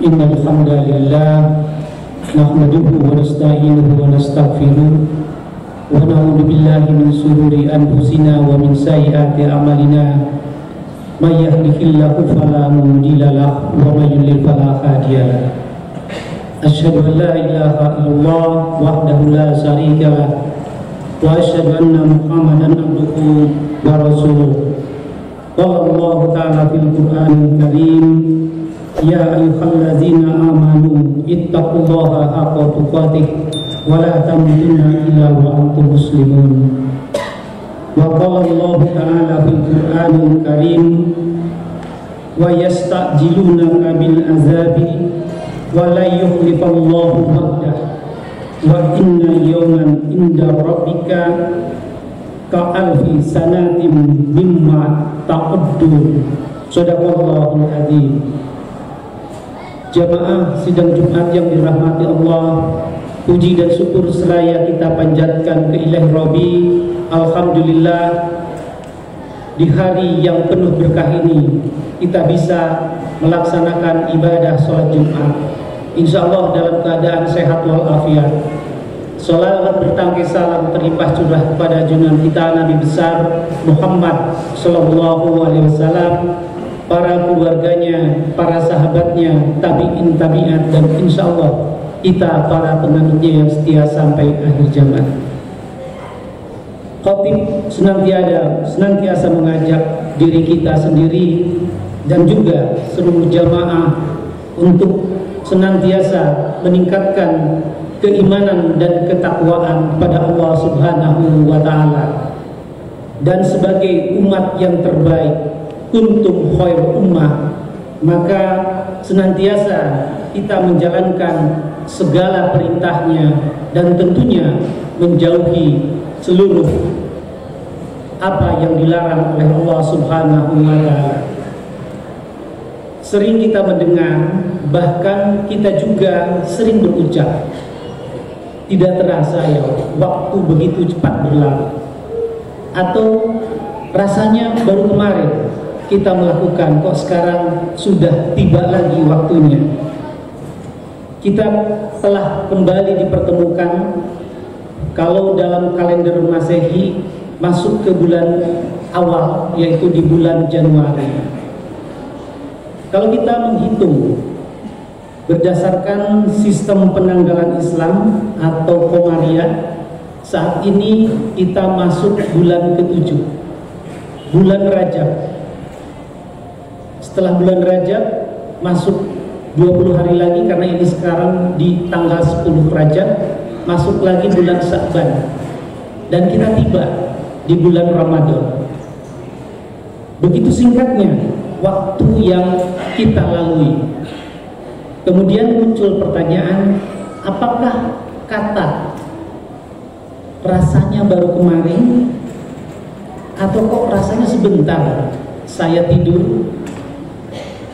Innal hamdalillah nahmaduhu wa nasta'inuhu wa nastaghfiruh wa na'udzu billahi min shururi anfusina wa min sayyiati a'malina may yahdihillahu fala mudilla lahu wa may yudlil fala hadiya lahu. Asyhadu an la ilaha illallah wahdahu la syarika lahu wa asyhadu anna Muhammadan abduhu wa rasuluh. Qala Allah ta'ala fil Qur'anil Karim, ya ayyuhalladzina amanu ittaqullaha haqqa tuqatih wa la tamutunna illa wa antum muslimun. Wa qala Allah ta'ala fil Qur'anil Karim, wa yasta'jilunaka bil azabi wa la yukhlifallahu wa'dah wa inna yawman inda rabbika ka'alfi sanatin mimma ta'uddun. Shadaqallahul adzim. Jamaah sidang Jumat yang dirahmati Allah, puji dan syukur seraya kita panjatkan ke Ilahi Rabbi. Alhamdulillah, di hari yang penuh berkah ini kita bisa melaksanakan ibadah sholat Jumat, insya Allah dalam keadaan sehat walafiat. Salawat bertangkai salam terlimpah curah kepada junjungan kita Nabi besar Muhammad sallallahu alaihi wasallam, para keluarganya, para sahabatnya, tabi'in tabi'at, dan insya Allah kita para penganutnya yang setia sampai akhir zaman. Khatib senantiasa mengajak diri kita sendiri dan juga seluruh jamaah untuk senantiasa meningkatkan keimanan dan ketakwaan pada Allah Subhanahu wa Ta'ala. Dan sebagai umat yang terbaik, kuntum khair ummah, maka senantiasa kita menjalankan segala perintahnya dan tentunya menjauhi seluruh apa yang dilarang oleh Allah Subhanahu wa Ta'ala. Sering kita mendengar, bahkan kita juga sering berucap, tidak terasa ya, waktu begitu cepat berlalu. Atau rasanya baru kemarin kita melakukan, kok sekarang sudah tiba lagi waktunya. Kita telah kembali dipertemukan, kalau dalam kalender Masehi masuk ke bulan awal, yaitu di bulan Januari. Kalau kita menghitung berdasarkan sistem penanggalan Islam atau Qamariyah, saat ini kita masuk bulan ke-7, bulan Rajab. Setelah bulan Rajab masuk 20 hari lagi, karena ini sekarang di tanggal 10 Rajab, masuk lagi bulan Sya'ban, dan kita tiba di bulan Ramadan. Begitu singkatnya waktu yang kita lalui. Kemudian muncul pertanyaan, apakah kata rasanya baru kemarin, atau kok rasanya sebentar saya tidur,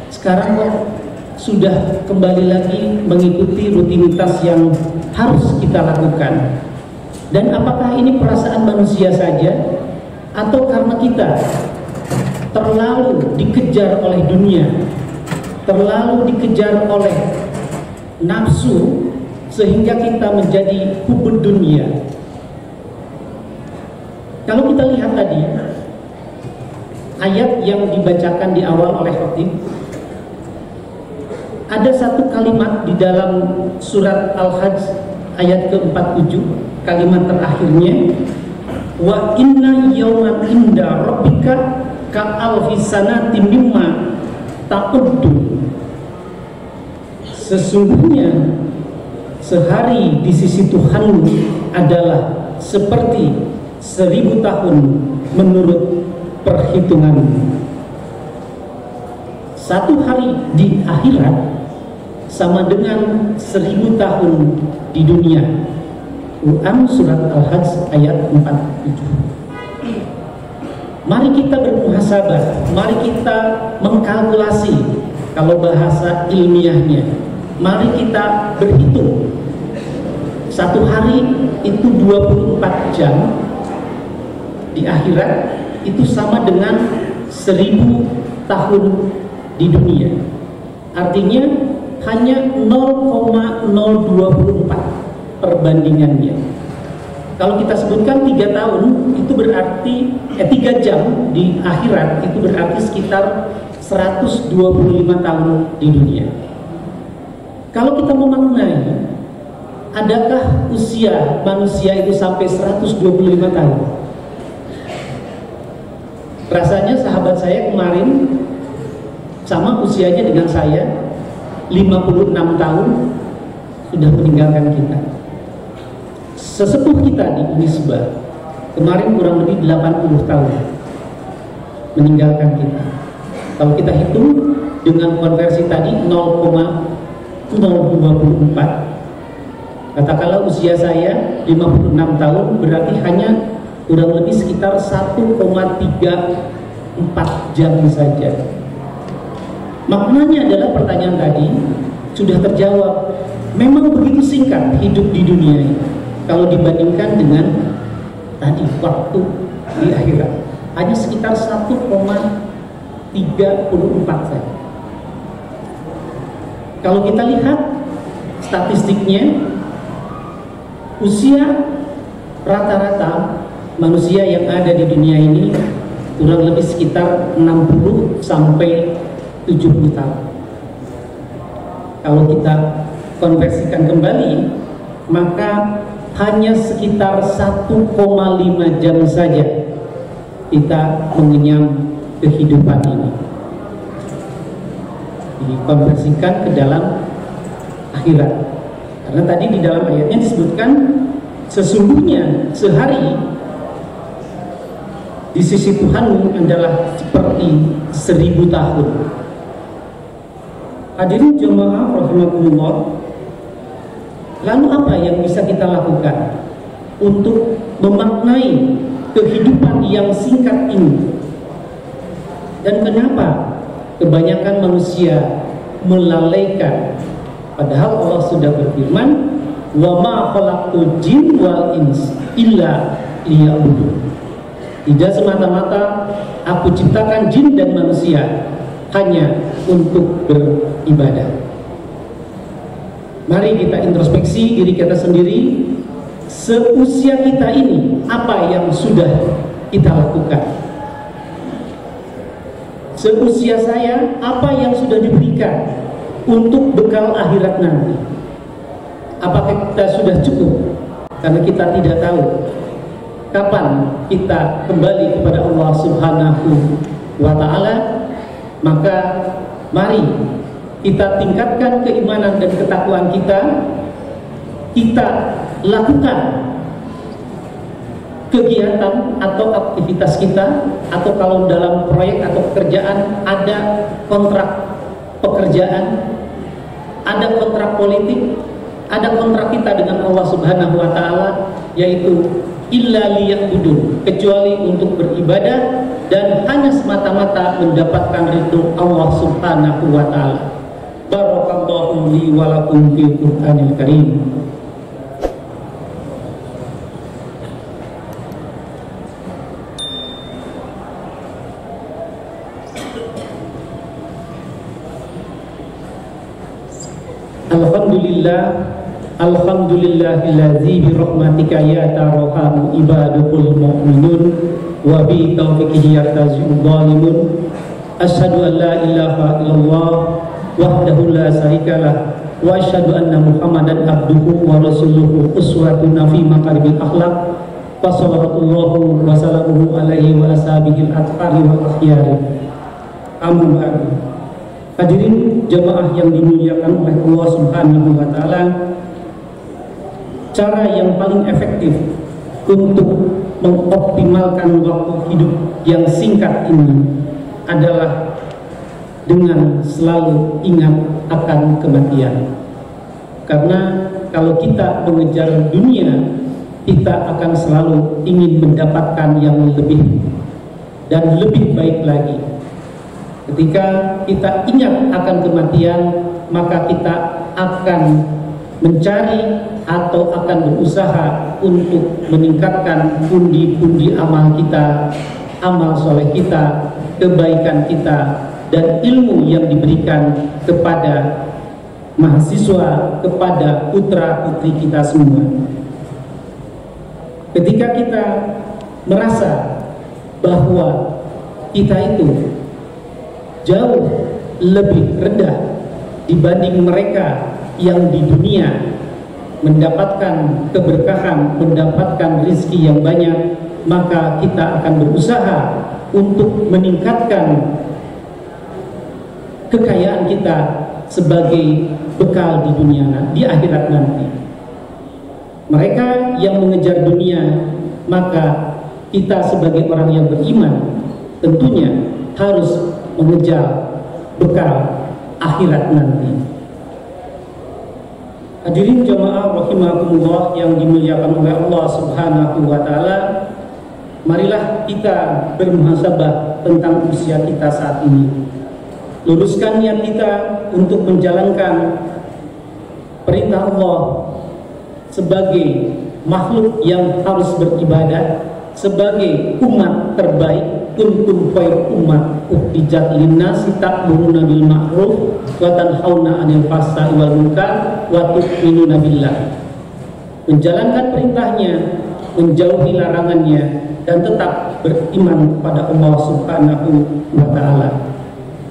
sekarang kok sudah kembali lagi mengikuti rutinitas yang harus kita lakukan. Dan apakah ini perasaan manusia saja, atau karena kita terlalu dikejar oleh dunia, terlalu dikejar oleh nafsu, sehingga kita menjadi hubud dunia. Kalau kita lihat tadi ayat yang dibacakan di awal oleh khatib, ada satu kalimat di dalam surat Al-Hajj ayat ke-47, kalimat terakhirnya, wa inna yawman inda rabbika ka'alfi sanatin mimma ta'uddu. Sesungguhnya sehari di sisi Tuhanmu adalah seperti 1000 tahun menurut perhitunganmu. Satu hari di akhirat sama dengan 1000 tahun di dunia. Quran surat Al-Hajj ayat 47. Mari kita bermuhasabah, mari kita mengkalkulasi, kalau bahasa ilmiahnya, mari kita berhitung. Satu hari itu 24 jam, di akhirat itu sama dengan 1000 tahun di dunia. Artinya hanya 0,024 perbandingannya. Kalau kita sebutkan 3 tahun, itu berarti 3 jam di akhirat, itu berarti sekitar 125 tahun di dunia. Kalau kita memaknai, adakah usia manusia itu sampai 125 tahun? Rasanya sahabat saya kemarin sama usianya dengan saya, 56 tahun sudah meninggalkan kita. Sesepuh kita di Unisba kemarin kurang lebih 80 tahun meninggalkan kita. Kalau kita hitung dengan konversi tadi 0,024, katakanlah usia saya 56 tahun, berarti hanya kurang lebih sekitar 1,34 jam saja. Maknanya adalah pertanyaan tadi sudah terjawab. Memang begitu singkat hidup di dunia ini kalau dibandingkan dengan tadi waktu di akhirat, hanya sekitar 1,34 saja. Kalau kita lihat statistiknya, usia rata-rata manusia yang ada di dunia ini kurang lebih sekitar 60 sampai 70 tahun. Kalau kita konversikan kembali, maka hanya sekitar 1,5 jam saja kita mengenyam kehidupan ini. Dikonversikan ke dalam akhirat. Karena tadi di dalam ayatnya disebutkan sesungguhnya sehari di sisi Tuhan adalah seperti 1000 tahun. Hadirin jemaah rahimakumullah, lalu apa yang bisa kita lakukan untuk memaknai kehidupan yang singkat ini? Dan kenapa kebanyakan manusia melalaikan? Padahal Allah sudah berfirman, "Wa ma khalaqtul jin wal ins illa liya'budun." Tidak semata-mata aku ciptakan jin dan manusia hanya untuk beribadah. Mari kita introspeksi diri kita sendiri. Seusia kita ini, apa yang sudah kita lakukan? Seusia saya, apa yang sudah diberikan untuk bekal akhirat nanti? Apakah kita sudah cukup? Karena kita tidak tahu kapan kita kembali kepada Allah Subhanahu wa Ta'ala. Maka mari kita tingkatkan keimanan dan ketakwaan kita. Kita lakukan kegiatan atau aktivitas kita, atau kalau dalam proyek atau pekerjaan ada kontrak pekerjaan, ada kontrak politik, ada kontrak kita dengan Allah Subhanahu wa Ta'ala, yaitu illa liya'budun, kecuali untuk beribadah dan hanya semata-mata mendapatkan ridho Allah Subhanahu wa Ta'ala. Barakallahu li wa lakum fil Qur'anil Karim. Alhamdulillahilladzi bi rahmatika yatarahamu ibadul mu'minun wa bi taufiqihi yartazul zalimun. Asyhadu an la ilaha illallah wahdahu la syarikalah wa asyhadu anna Muhammadan abduhu wa rasuluhu uswatuna fi makarimil akhlaq. Wa sallallahu wa sallamuhu alaihi wa ashabihi al-athhari wal akhyari. Amma ba'du. Hadirin jemaah yang dimuliakan oleh Allah Subhanahu wa Ta'ala, cara yang paling efektif untuk mengoptimalkan waktu hidup yang singkat ini adalah dengan selalu ingat akan kematian. Karena kalau kita mengejar dunia, kita akan selalu ingin mendapatkan yang lebih dan lebih baik lagi. Ketika kita ingat akan kematian, maka kita akan mencari atau akan berusaha untuk meningkatkan pundi-pundi amal kita, amal soleh kita, kebaikan kita, dan ilmu yang diberikan kepada mahasiswa kepada putra-putri kita semua. Ketika kita merasa bahwa kita itu jauh lebih rendah dibanding mereka yang di dunia mendapatkan keberkahan, mendapatkan rizki yang banyak, maka kita akan berusaha untuk meningkatkan kekayaan kita sebagai bekal di dunia, di akhirat nanti. Mereka yang mengejar dunia, maka kita sebagai orang yang beriman tentunya harus mengejar bekal akhirat nanti. Hadirin jamaah rahimakumullah yang dimuliakan oleh Allah Subhanahu wa taala, marilah kita bermuhasabah tentang usia kita saat ini. Luruskan niat kita untuk menjalankan perintah Allah sebagai makhluk yang harus beribadah, sebagai umat terbaik. Kuntum khairu ummah ukhrijat lin-nasi ta'muruna bil ma'ruf wa tanhauna 'anil fahsya'i wal munkar wa tu'minuna billah. Menjalankan perintahnya, menjauhi larangannya, dan tetap beriman kepada Allah Subhanahu wa taala.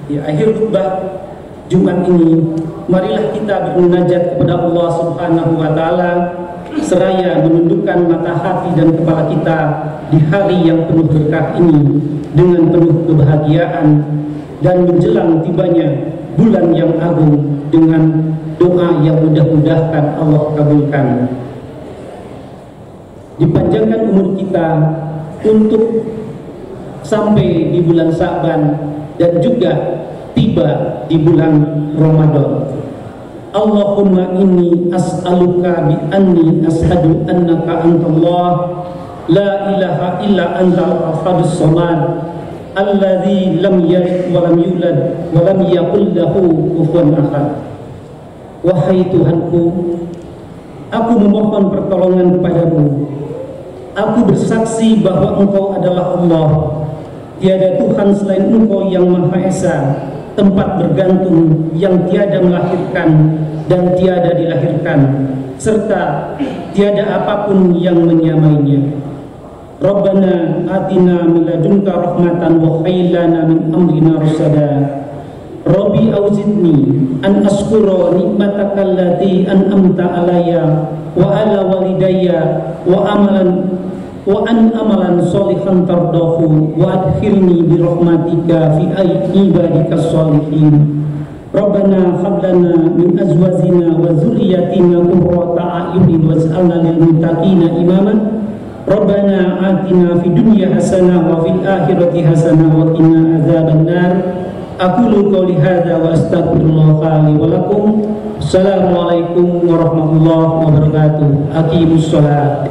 Di akhir khutbah Jumat ini, marilah kita bermunajat kepada Allah Subhanahu wa taala seraya menundukkan mata hati dan kepala kita di hari yang penuh berkah ini dengan penuh kebahagiaan, dan menjelang tibanya bulan yang agung dengan doa yang mudah-mudahan Allah kabulkan. Dipanjangkan umur kita untuk sampai di bulan Sa'ban dan juga tiba di bulan Ramadan. Allahumma inni as'aluka bi anni ashhadu annaka antallah la ilaha illa antal ahadus samad alladzi lam yalid wa lam yulad wa lam yakul lahu kufuwan ahad. Wahai Tuhanku, aku memohon pertolongan kepadamu. Aku bersaksi bahwa Engkau adalah Allah. Tiada Tuhan selain Engkau yang Maha Esa, tempat bergantung yang tiada melahirkan dan tiada dilahirkan, serta tiada apapun yang menyamainya. Rabbana atina min ladunka rahmatan wa hayyi lana min amrina rasada. Rabbi auzidni an ashkura nikmataka allati an'amta alayya wa ala walidayya wa an amalan sholihan tardahu wa adkhilni bi rahmatika fi ibadika sholihin. Rabbana hab lana min azwajina wa dzurriyyatina qurrata a'yunin waj'alna lil muttaqina imama. Rabbana atina fid dunya hasanah wa fil akhirati hasanah wa qina adzabannar. Aqulu qouli hadza wa astaghfirullah li wa lakum. Assalamualaikum warahmatullahi wabarakatuh. Aqimus shalah.